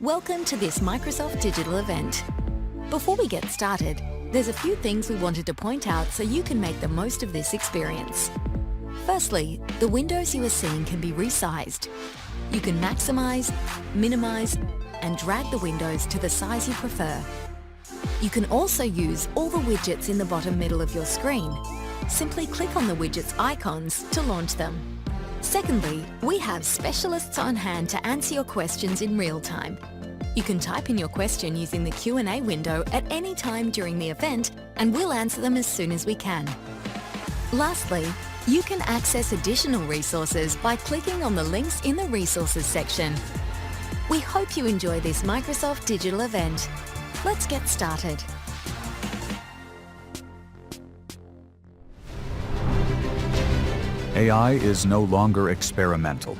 Welcome to this Microsoft Digital event. Before we get started, there's a few things we wanted to point out so you can make the most of this experience. Firstly, the windows you are seeing can be resized. You can maximize, minimize, and drag the windows to the size you prefer. You can also use all the widgets in the bottom middle of your screen. Simply click on the widgets icons to launch them. Secondly, we have specialists on hand to answer your questions in real time. You can type in your question using the Q&A window at any time during the event, and we'll answer them as soon as we can. Lastly, you can access additional resources by clicking on the links in the resources section. We hope you enjoy this Microsoft Digital event. Let's get started. AI is no longer experimental.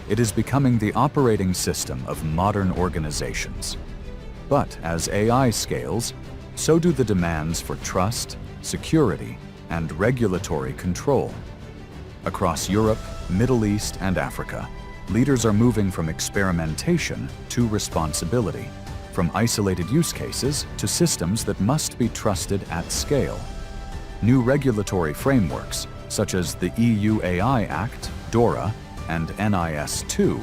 It is becoming the operating system of modern organizations. But as AI scales, so do the demands for trust, security, and regulatory control. Across Europe, Middle East, and Africa, leaders are moving from experimentation to responsibility, from isolated use cases to systems that must be trusted at scale. New regulatory frameworks, such as the EU AI Act, DORA, and NIS2,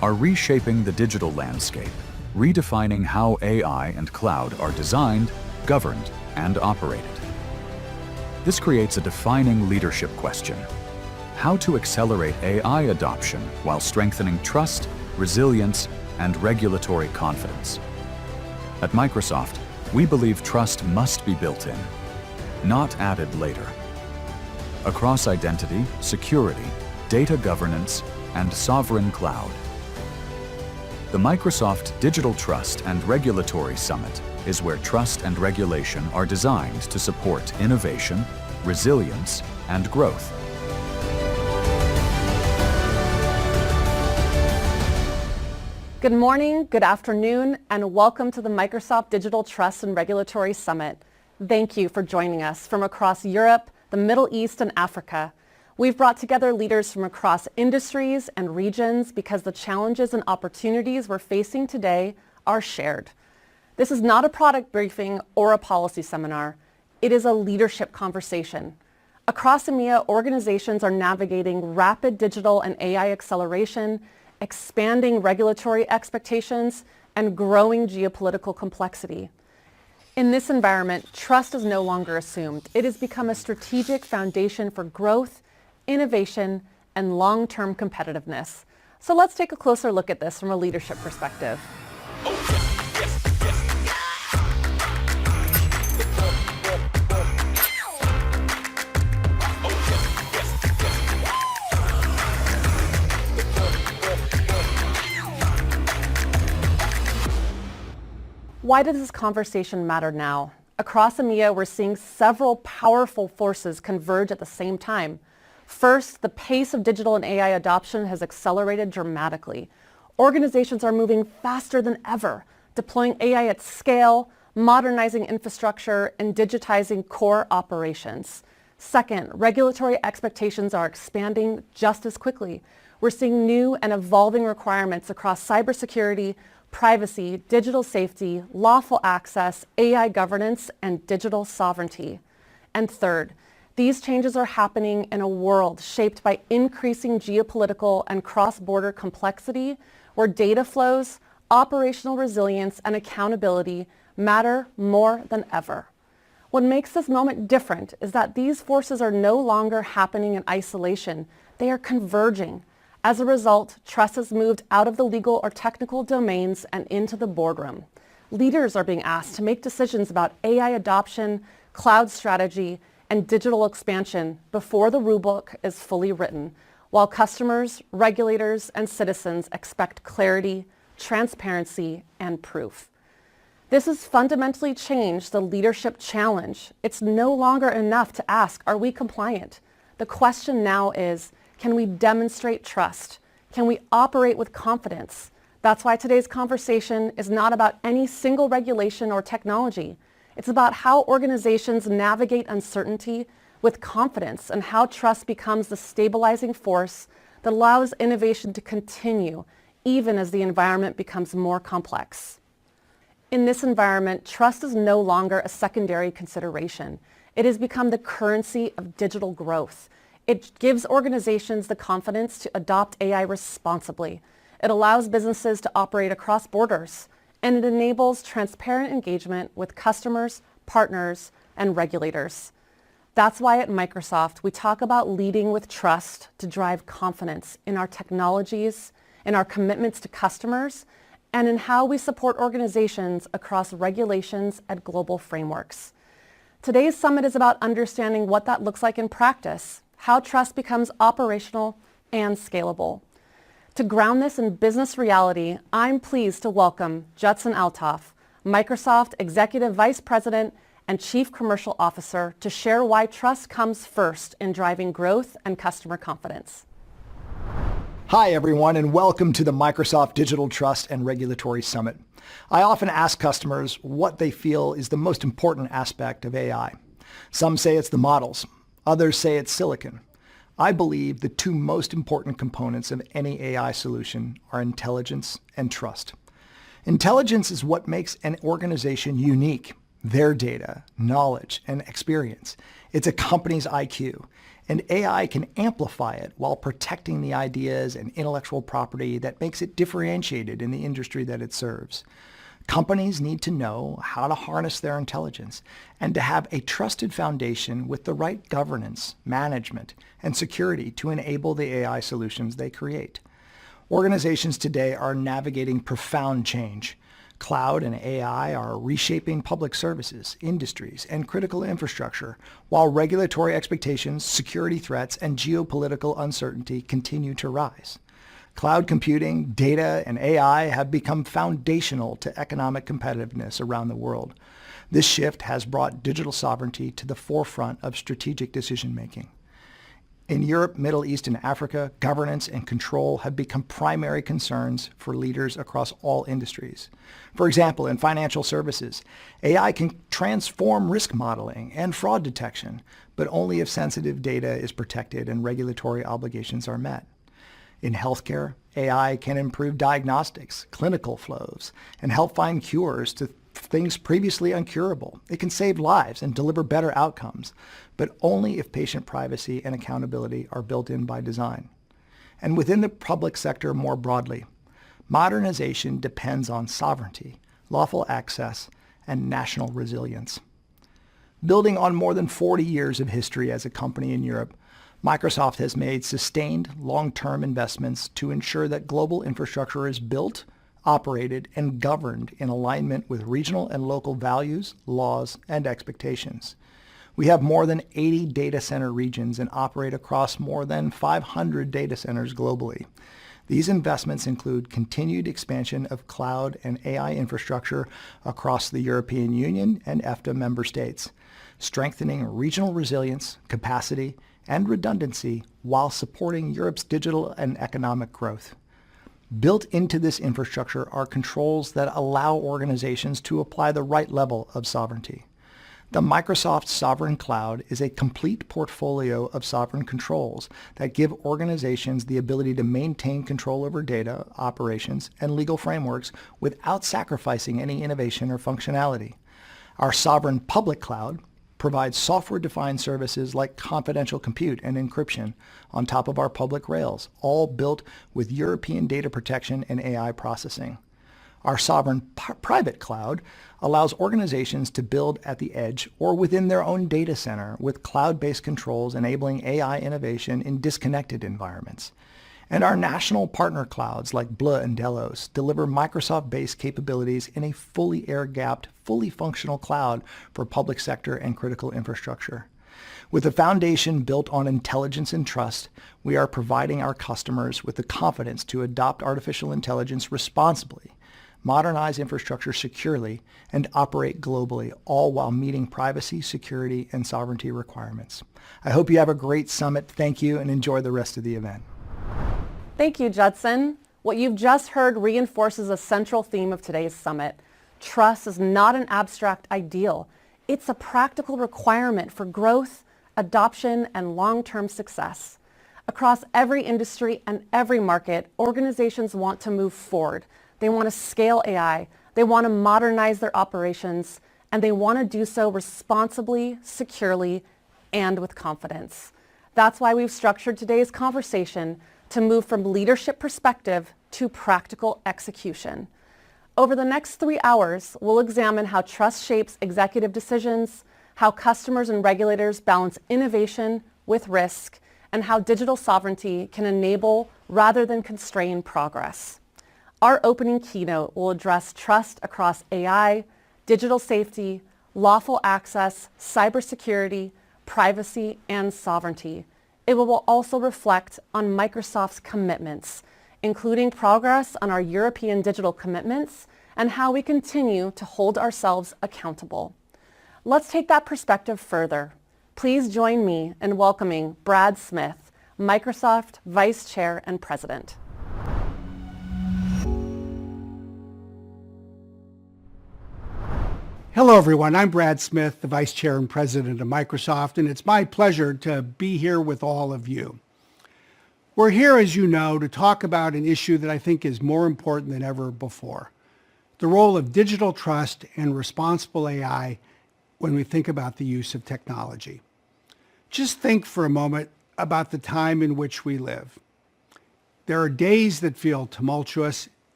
are reshaping the digital landscape, redefining how AI and cloud are designed, governed, and operated. This creates a defining leadership question: how to accelerate AI adoption while strengthening trust, resilience, and regulatory confidence. At Microsoft, we believe trust must be built in, not added later. Across identity, security, data governance, and sovereign cloud. The Microsoft Digital Trust and Regulatory Summit is where trust and regulation are designed to support innovation, resilience, and growth. Good morning, good afternoon, and welcome to the Microsoft Digital Trust and Regulatory Summit. Thank you for joining us from across Europe, the Middle East, and Africa. We've brought together leaders from across industries and regions because the challenges and opportunities we're facing today are shared. This is not a product briefing or a policy seminar. It is a leadership conversation. Across EMEA, organizations are navigating rapid digital and AI acceleration, expanding regulatory expectations, and growing geopolitical complexity. In this environment, trust is no longer assumed. It has become a strategic foundation for growth, innovation, and long-term competitiveness. So let's take a closer look at this from a leadership perspective. Why does this conversation matter now? Across EMEA, we're seeing several powerful forces converge at the same time. First, the pace of digital and AI adoption has accelerated dramatically. Organizations are moving faster than ever, deploying AI at scale, modernizing infrastructure, and digitizing core operations. Second, regulatory expectations are expanding just as quickly. We're seeing new and evolving requirements across cybersecurity, privacy, digital safety, lawful access, AI governance, and digital sovereignty. And third, these changes are happening in a world shaped by increasing geopolitical and cross-border complexity, where data flows, operational resilience, and accountability matter more than ever. What makes this moment different is that these forces are no longer happening in isolation. They are converging. As a result, trust has moved out of the legal or technical domains and into the boardroom. Leaders are being asked to make decisions about AI adoption, cloud strategy, and digital expansion before the rulebook is fully written, while customers, regulators, and citizens expect clarity, transparency, and proof. This has fundamentally changed the leadership challenge. It's no longer enough to ask, are we compliant? The question now is, can we demonstrate trust? Can we operate with confidence? That's why today's conversation is not about any single regulation or technology. It's about how organizations navigate uncertainty with confidence and how trust becomes the stabilizing force that allows innovation to continue even as the environment becomes more complex. In this environment, trust is no longer a secondary consideration. It has become the currency of digital growth. It gives organizations the confidence to adopt AI responsibly. It allows businesses to operate across borders, and it enables transparent engagement with customers, partners, and regulators. That's why at Microsoft, we talk about leading with trust to drive confidence in our technologies, in our commitments to customers, and in how we support organizations across regulations and global frameworks. Today's summit is about understanding what that looks like in practice, how trust becomes operational and scalable. To ground this in business reality, I'm pleased to welcome Judson Althoff, Microsoft Executive Vice President and Chief Commercial Officer, to share why trust comes first in driving growth and customer confidence. Hi, everyone, and welcome to the Microsoft Digital Trust and Regulatory Summit. I often ask customers what they feel is the most important aspect of AI. Some say it's the models. Others say it's silicon. I believe the two most important components of any AI solution are intelligence and trust. Intelligence is what makes an organization unique. Their data, knowledge, and experience. It's a company's IQ, and AI can amplify it while protecting the ideas and intellectual property that makes it differentiated in the industry that it serves. Companies need to know how to harness their intelligence and to have a trusted foundation with the right governance, management, and security to enable the AI solutions they create. Organizations today are navigating profound change. Cloud and AI are reshaping public services, industries, and critical infrastructure, while regulatory expectations, security threats, and geopolitical uncertainty continue to rise. Cloud computing, data, and AI have become foundational to economic competitiveness around the world. This shift has brought digital sovereignty to the forefront of strategic decision-making. In Europe, Middle East, and Africa, governance and control have become primary concerns for leaders across all industries. For example, in financial services, AI can transform risk modeling and fraud detection, but only if sensitive data is protected and regulatory obligations are met. In healthcare, AI can improve diagnostics, clinical flows, and help find cures to things previously incurable. It can save lives and deliver better outcomes, but only if patient privacy and accountability are built in by design. And within the public sector more broadly, modernization depends on sovereignty, lawful access, and national resilience. Building on more than 40 years of history as a company in Europe, Microsoft has made sustained long-term investments to ensure that global infrastructure is built, operated, and governed in alignment with regional and local values, laws, and expectations. We have more than 80 data center regions and operate across more than 500 data centers globally. These investments include continued expansion of cloud and AI infrastructure across the European Union and EFTA member states, strengthening regional resilience, capacity, and redundancy while supporting Europe's digital and economic growth. Built into this infrastructure are controls that allow organizations to apply the right level of sovereignty. The Microsoft Sovereign Cloud is a complete portfolio of sovereign controls that give organizations the ability to maintain control over data, operations, and legal frameworks without sacrificing any innovation or functionality. Our Sovereign Public Cloud provides software-defined services like confidential compute and encryption on top of our public rails, all built with European data protection and AI processing. Our Sovereign Private Cloud allows organizations to build at the edge or within their own data center with cloud-based controls enabling AI innovation in disconnected environments. And our national partner clouds like BLE and Delos deliver Microsoft-based capabilities in a fully air-gapped, fully functional cloud for public sector and critical infrastructure. With a foundation built on intelligence and trust, we are providing our customers with the confidence to adopt artificial intelligence responsibly, modernize infrastructure securely, and operate globally, all while meeting privacy, security, and sovereignty requirements. I hope you have a great summit. Thank you, and enjoy the rest of the event. Thank you, Judson. What you've just heard reinforces a central theme of today's summit. Trust is not an abstract ideal. It's a practical requirement for growth, adoption, and long-term success. Across every industry and every market, organizations want to move forward. They want to scale AI. They want to modernize their operations, and they want to do so responsibly, securely, and with confidence. That's why we've structured today's conversation to move from leadership perspective to practical execution. Over the next 3 hours, we'll examine how trust shapes executive decisions, how customers and regulators balance innovation with risk, and how digital sovereignty can enable rather than constrain progress. Our opening keynote will address trust across AI, digital safety, lawful access, cybersecurity, privacy, and sovereignty. It will also reflect on Microsoft's commitments, including progress on our European digital commitments and how we continue to hold ourselves accountable. Let's take that perspective further. Please join me in welcoming Brad Smith, Microsoft Vice Chair and President. Hello, everyone. I'm Brad Smith, the Vice Chair and President of Microsoft, and it's my pleasure to be here with all of you. We're here, as you know, to talk about an issue that I think is more important than ever before, the role of digital trust and responsible AI when we think about the use of technology. Just think for a moment about the time in which we live. There are days that feel tumultuous.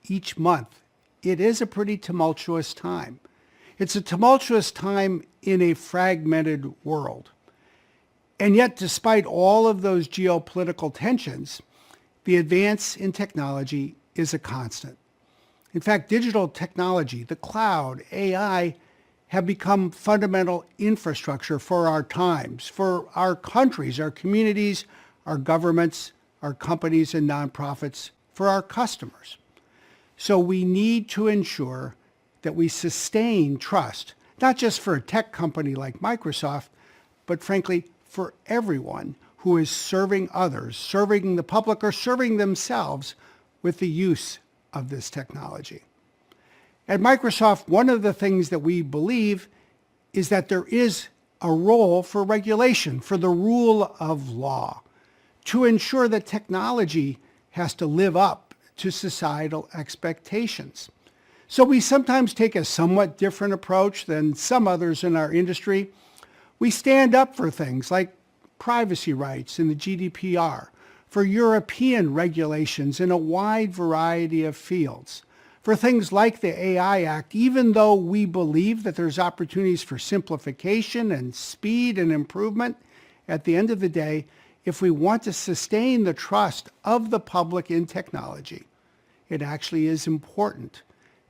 Each month, it is a pretty tumultuous time. It's a tumultuous time in a fragmented world. And yet, despite all of those geopolitical tensions, the advance in technology is a constant. In fact, digital technology, the cloud, AI, have become fundamental infrastructure for our times, for our countries, our communities, our governments, our companies and nonprofits, for our customers. So we need to ensure that we sustain trust, not just for a tech company like Microsoft, but frankly, for everyone who is serving others, serving the public, or serving themselves with the use of this technology. At Microsoft, one of the things that we believe is that there is a role for regulation, for the rule of law, to ensure that technology has to live up to societal expectations. So we sometimes take a somewhat different approach than some others in our industry. We stand up for things like privacy rights in the GDPR, for European regulations in a wide variety of fields, for things like the AI Act, even though we believe that there's opportunities for simplification and speed and improvement. At the end of the day, if we want to sustain the trust of the public in technology, it actually is important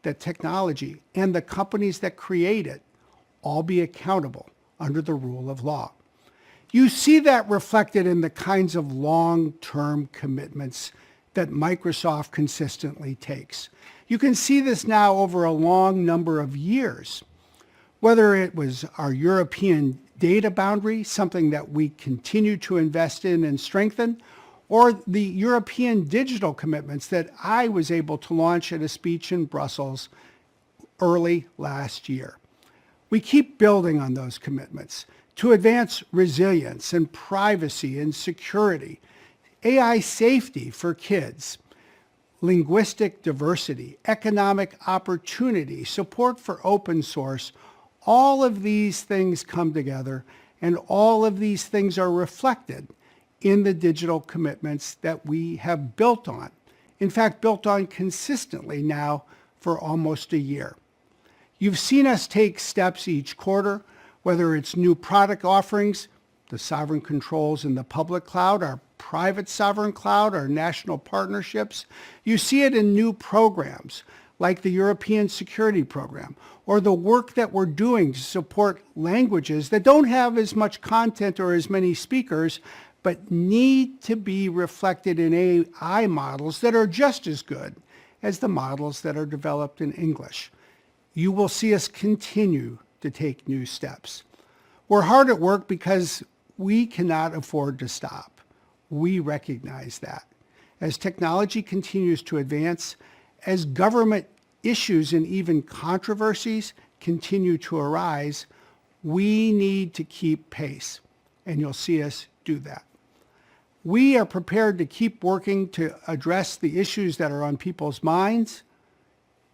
that technology and the companies that create it all be accountable under the rule of law. You see that reflected in the kinds of long-term commitments that Microsoft consistently takes. You can see this now over a long number of years. Whether it was our European data boundary, something that we continue to invest in and strengthen, or the European digital commitments that I was able to launch at a speech in Brussels early last year. We keep building on those commitments to advance resilience and privacy and security, AI safety for kids, linguistic diversity, economic opportunity, support for open source. All of these things come together, and all of these things are reflected in the digital commitments that we have built on. In fact, built on consistently now for almost a year. You've seen us take steps each quarter, whether it's new product offerings, the sovereign controls in the public cloud, our private sovereign cloud, our national partnerships. You see it in new programs like the European Security Program, or the work that we're doing to support languages that don't have as much content or as many speakers, but need to be reflected in AI models that are just as good as the models that are developed in English. You will see us continue to take new steps. We're hard at work because we cannot afford to stop. We recognize that. As technology continues to advance, as government issues and even controversies continue to arise, we need to keep pace, and you'll see us do that. We are prepared to keep working to address the issues that are on people's minds,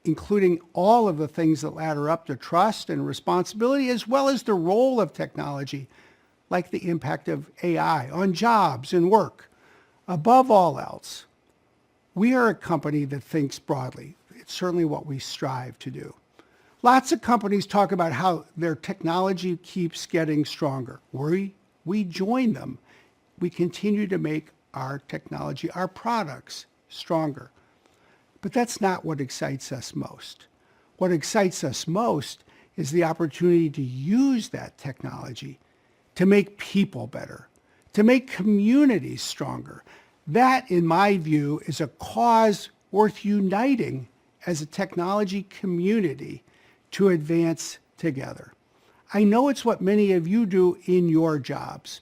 including all of the things that ladder up to trust and responsibility, as well as the role of technology, like the impact of AI on jobs and work. Above all else, we are a company that thinks broadly. It's certainly what we strive to do. Lots of companies talk about how their technology keeps getting stronger. We join them. We continue to make our technology, our products, stronger. But that's not what excites us most. What excites us most is the opportunity to use that technology to make people better, to make communities stronger. That, in my view, is a cause worth uniting as a technology community to advance together. I know it's what many of you do in your jobs.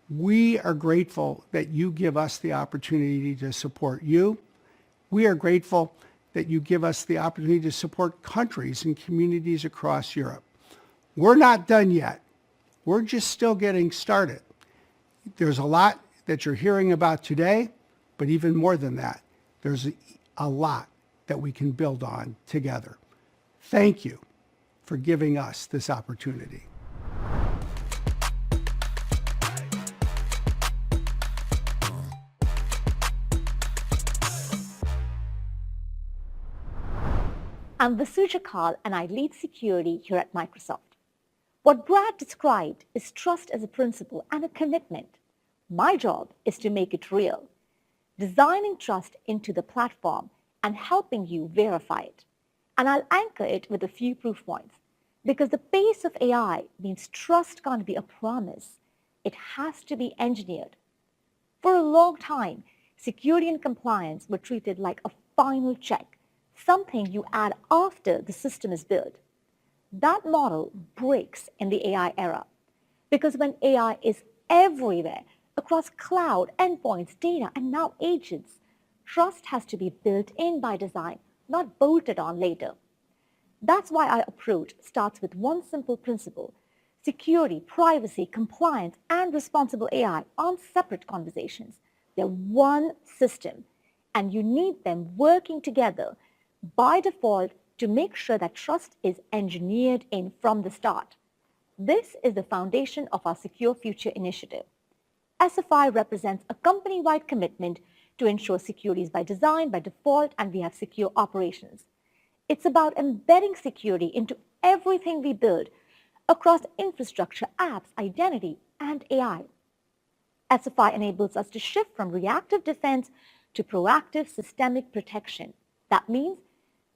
We are grateful that you give us the opportunity to support you. We are grateful that you give us the opportunity to support countries and communities across Europe. We're not done yet. We're just still getting started. There's a lot that you're hearing about today, but even more than that, there's a lot that we can build on together. Thank you for giving us this opportunity. I'm Vasuja Kal, and I lead security here at Microsoft. What Brad described is trust as a principle and a commitment. My job is to make it real, designing trust into the platform and helping you verify it. And I'll anchor it with a few proof points, because the pace of AI means trust can't be a promise. It has to be engineered. For a long time, security and compliance were treated like a final check, something you add after the system is built. That model breaks in the AI era, because when AI is everywhere, across cloud, endpoints, data, and now agents, trust has to be built in by design, not bolted on later. That's why our approach starts with one simple principle. Security, privacy, compliance, and responsible AI aren't separate conversations. They're one system, and you need them working together by default to make sure that trust is engineered in from the start. This is the foundation of our Secure Future initiative. SFI represents a company-wide commitment to ensure security is by design, by default, and we have secure operations. It's about embedding security into everything we build across infrastructure, apps, identity, and AI. SFI enables us to shift from reactive defense to proactive systemic protection. That means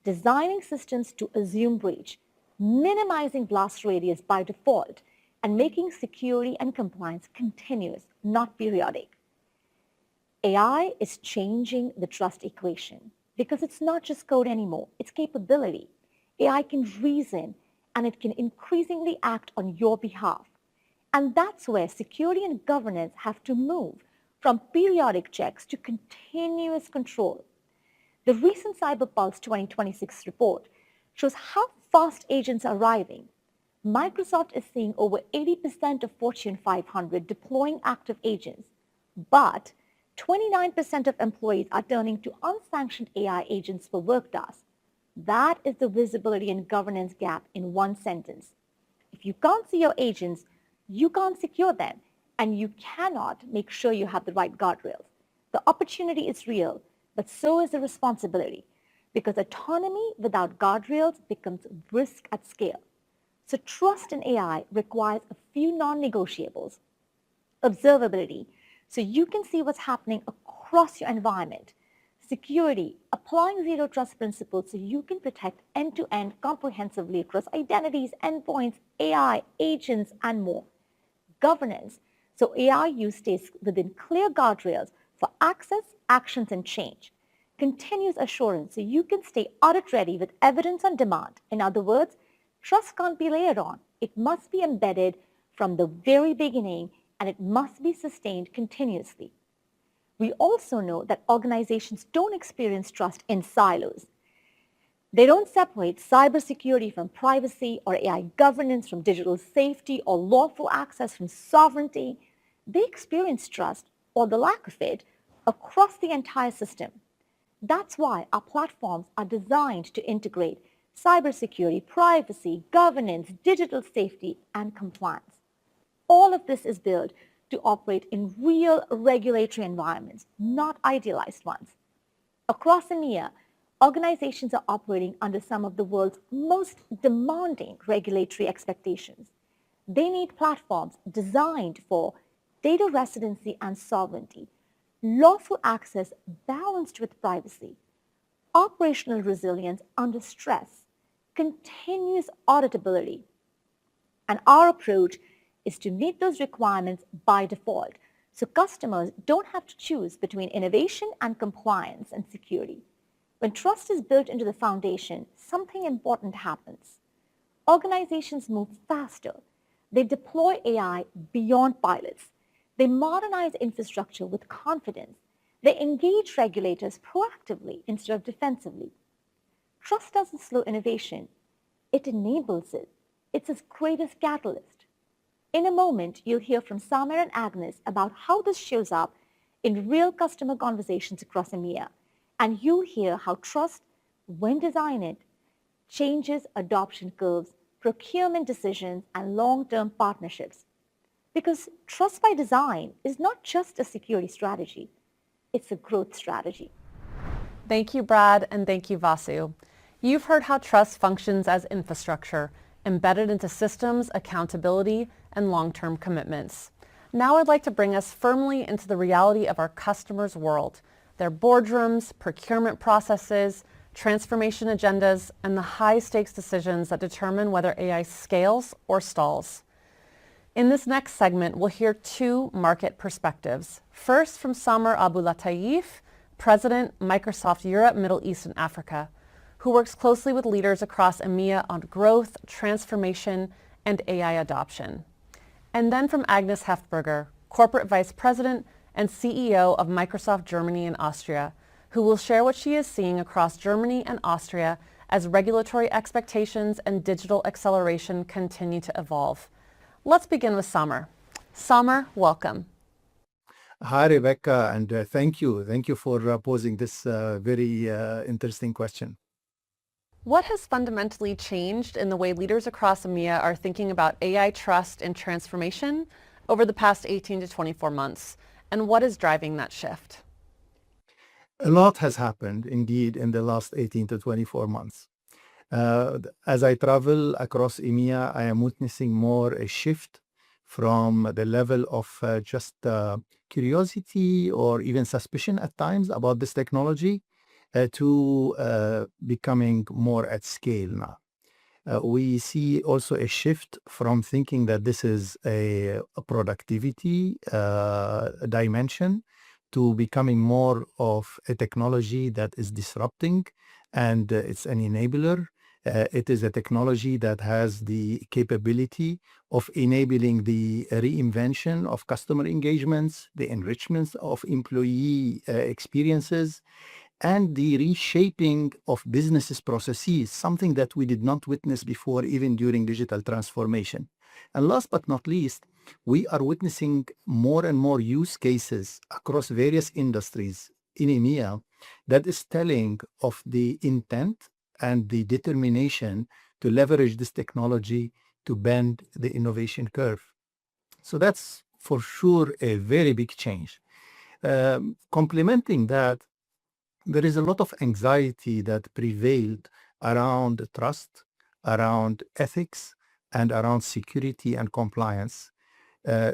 designing systems to assume breach, minimizing blast radius by default, and making security and compliance continuous, not periodic. AI is changing the trust equation because it's not just code anymore, it's capability. AI can reason, and it can increasingly act on your behalf. And that's where security and governance have to move from periodic checks to continuous control. The recent CyberPulse 2026 report shows how fast agents are arriving. Microsoft is seeing over 80% of Fortune 500 deploying active agents, but 29% of employees are turning to unsanctioned AI agents for work tasks. That is the visibility and governance gap in one sentence. If you can't see your agents, you can't secure them, and you cannot make sure you have the right guardrails. The opportunity is real, but so is the responsibility, because autonomy without guardrails becomes risk at scale. So trust in AI requires a few non-negotiables. Observability, so you can see what's happening across your environment. Security, applying zero trust principles so you can protect end-to-end comprehensively across identities, endpoints, AI, agents, and more. Governance, so AI use stays within clear guardrails for access, actions, and change. Continuous assurance, so you can stay audit ready with evidence on demand. In other words, trust can't be layered on. It must be embedded from the very beginning, and it must be sustained continuously. We also know that organizations don't experience trust in silos. They don't separate cybersecurity from privacy, or AI governance from digital safety, or lawful access from sovereignty. They experience trust or the lack of it, across the entire system. That's why our platforms are designed to integrate cybersecurity, privacy, governance, digital safety, and compliance. All of this is built to operate in real regulatory environments, not idealized ones. Across EMEA, organizations are operating under some of the world's most demanding regulatory expectations. They need platforms designed for data residency and sovereignty, lawful access balanced with privacy, operational resilience under stress, continuous auditability. And our approach is to meet those requirements by default, so customers don't have to choose between innovation and compliance and security. When trust is built into the foundation, something important happens. Organizations move faster. They deploy AI beyond pilots. They modernize infrastructure with confidence. They engage regulators proactively instead of defensively. Trust doesn't slow innovation. It enables it. It's its greatest catalyst. In a moment, you'll hear from Samer and Agnes about how this shows up in real customer conversations across EMEA. And you'll hear how trust, when designed, changes adoption curves, procurement decisions, and long-term partnerships. Because trust by design is not just a security strategy, it's a growth strategy. Thank you, Brad, and thank you, Vasu. You've heard how trust functions as infrastructure, embedded into systems, accountability, and long-term commitments. Now I'd like to bring us firmly into the reality of our customers' world, their boardrooms, procurement processes, transformation agendas, and the high-stakes decisions that determine whether AI scales or stalls. In this next segment, we'll hear two market perspectives. First, from Samer Aboulatayef, President, Microsoft Europe, Middle East, and Africa, who works closely with leaders across EMEA on growth, transformation, and AI adoption. And then from Agnes Heftberger, Corporate Vice President and CEO of Microsoft Germany and Austria, who will share what she is seeing across Germany and Austria as regulatory expectations and digital acceleration continue to evolve. Let's begin with Samer. Samer, welcome. Hi, Rebecca, and thank you. Thank you for posing this very interesting question. What has fundamentally changed in the way leaders across EMEA are thinking about AI trust and transformation over the past 18 to 24 months? And what is driving that shift? A lot has happened, indeed, in the last 18 to 24 months. As I travel across EMEA, I am witnessing more a shift from the level of just curiosity or even suspicion at times about this technology to becoming more at scale now. We see also a shift from thinking that this is a productivity dimension to becoming more of a technology that is disrupting, and it's an enabler. It is a technology that has the capability of enabling the reinvention of customer engagements, the enrichments of employee experiences, and the reshaping of businesses processes, something that we did not witness before, even during digital transformation. And last but not least, we are witnessing more and more use cases across various industries in EMEA that is telling of the intent and the determination to leverage this technology to bend the innovation curve. So that's for sure a very big change. Complementing that, there is a lot of anxiety that prevailed around trust, around ethics, and around security and compliance.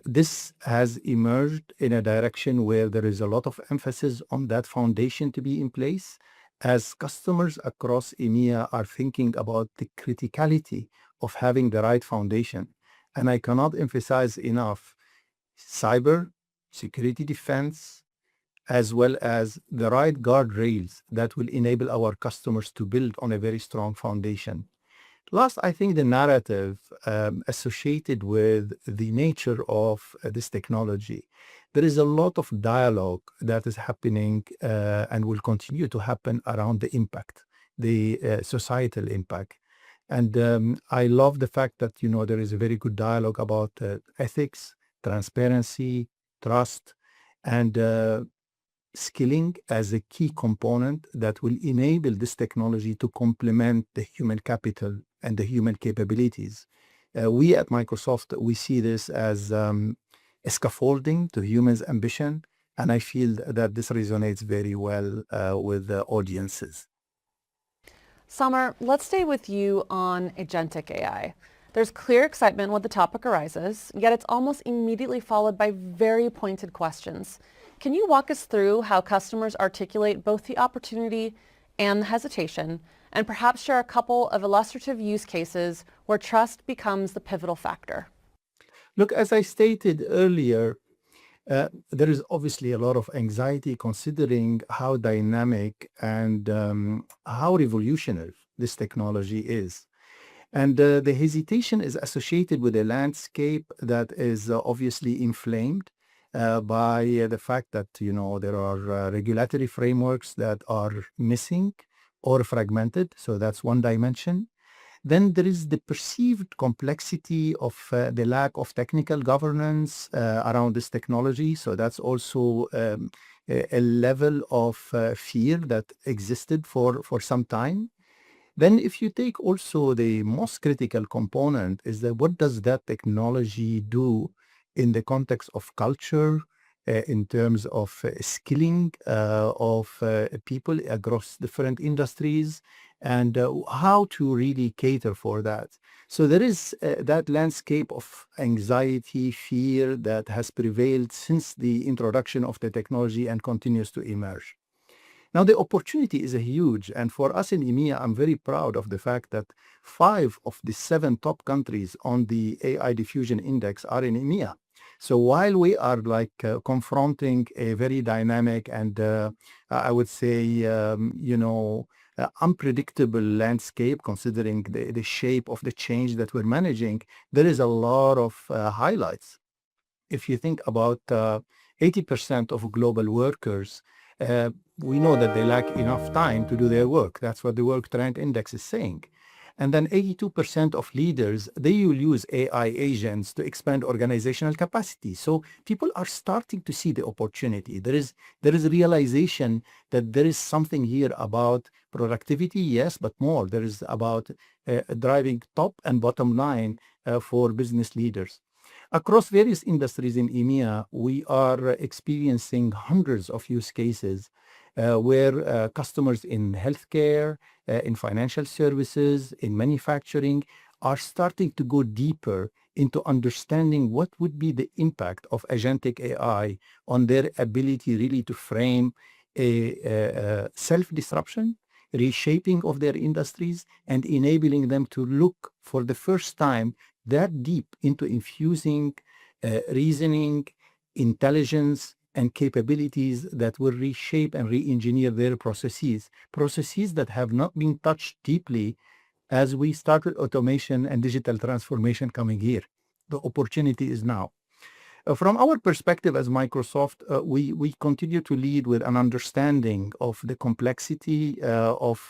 This has emerged in a direction where there is a lot of emphasis on that foundation to be in place, as customers across EMEA are thinking about the criticality of having the right foundation. And I cannot emphasize enough cyber, security defense, as well as the right guardrails that will enable our customers to build on a very strong foundation. Last, I think the narrative associated with the nature of this technology, there is a lot of dialogue that is happening and will continue to happen around the impact, the societal impact. And I love the fact that, there is a very good dialogue about ethics, transparency, trust, and skilling as a key component that will enable this technology to complement the human capital and the human capabilities. We at Microsoft, we see this as a scaffolding to humans' ambition, and I feel that this resonates very well with the audiences. Samer, let's stay with you on agentic AI. There's clear excitement when the topic arises, yet it's almost immediately followed by very pointed questions. Can you walk us through how customers articulate both the opportunity and the hesitation, and perhaps share a couple of illustrative use cases where trust becomes the pivotal factor? Look, as I stated earlier, there is obviously a lot of anxiety considering how dynamic and how revolutionary this technology is. And the hesitation is associated with a landscape that is obviously inflamed by the fact that, there are regulatory frameworks that are missing or fragmented. So that's one dimension. Then there is the perceived complexity of the lack of technical governance around this technology. So that's also a level of fear that existed for some time. Then if you take also the most critical component is that what does that technology do in the context of culture, in terms of skilling of people across different industries, and how to really cater for that. So there is that landscape of anxiety, fear that has prevailed since the introduction of the technology and continues to emerge. Now, the opportunity is huge. And for us in EMEA, I'm very proud of the fact that 5 of the 7 top countries on the AI Diffusion Index are in EMEA. So while we are confronting a very dynamic and I would say, unpredictable landscape, considering the shape of the change that we're managing, there is a lot of highlights. If you think about 80% of global workers, we know that they lack enough time to do their work. That's what the Work Trend Index is saying. And then 82% of leaders, they will use AI agents to expand organizational capacity. So people are starting to see the opportunity. There is realization that there is something here about productivity, yes, but more. There is about driving top and bottom line for business leaders. Across various industries in EMEA, we are experiencing hundreds of use cases where customers in healthcare, in financial services, in manufacturing are starting to go deeper into understanding what would be the impact of agentic AI on their ability really to frame a self-disruption, reshaping of their industries, and enabling them to look for the first time that deep into infusing reasoning, intelligence, and capabilities that will reshape and re-engineer their processes that have not been touched deeply as we started automation and digital transformation coming here. The opportunity is now. From our perspective as Microsoft, we continue to lead with an understanding of the complexity of